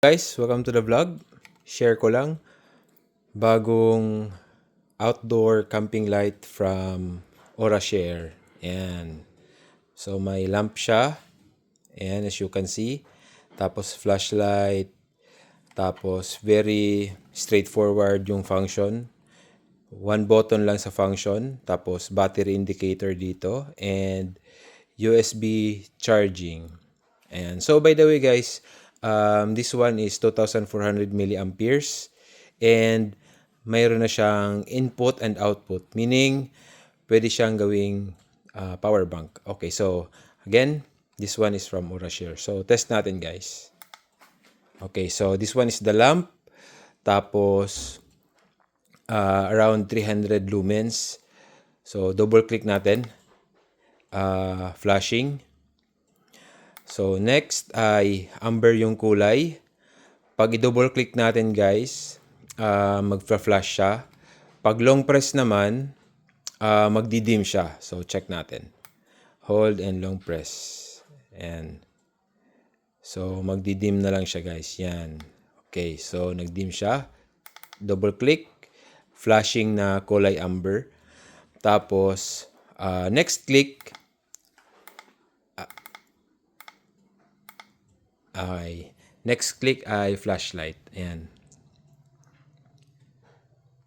Guys, welcome to the vlog. Share ko lang bagong outdoor camping light from Orashare. Ayan. So may lamp siya. Ayan, as you can see. Tapos flashlight. Tapos very straightforward yung function. One button lang sa function. Tapos battery indicator dito. And USB charging. And so by the way guys, this one is 2,400 milliamperes and mayroon na siyang input and output, meaning pwede siyang gawing power bank. Okay, so again, this one is from Orashare. So test natin guys. Okay, so this one is the lamp. Tapos around 300 lumens. So double click natin. Flashing. So, next ay amber yung kulay. Pag i-double click natin guys, magfa-flash siya. Pag long press naman, magdi-dim siya. So, check natin. Hold and long press. Ayan. So, magdi-dim na lang siya guys. Yan. Okay, so nag-dim siya. Double click. Flashing na kulay amber. Tapos, next click, next click ay flashlight. Ayan.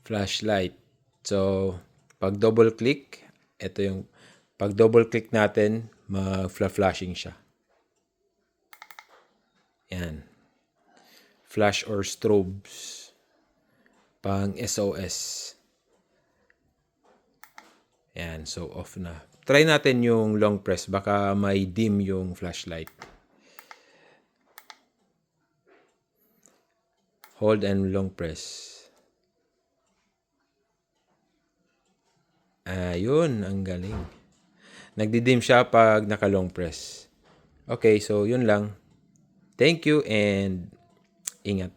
Flashlight. So, pag double click, ito yung pag double click natin, mag-flashing siya. Ayan. Flash or strobes. Pang SOS. Ayan. So, off na. Try natin yung long press. Baka may dim yung flashlight. Hold and long press. Ayun, ang galing. Nagdi-dim siya pag naka-long press. Okay, so yun lang. Thank you and ingat.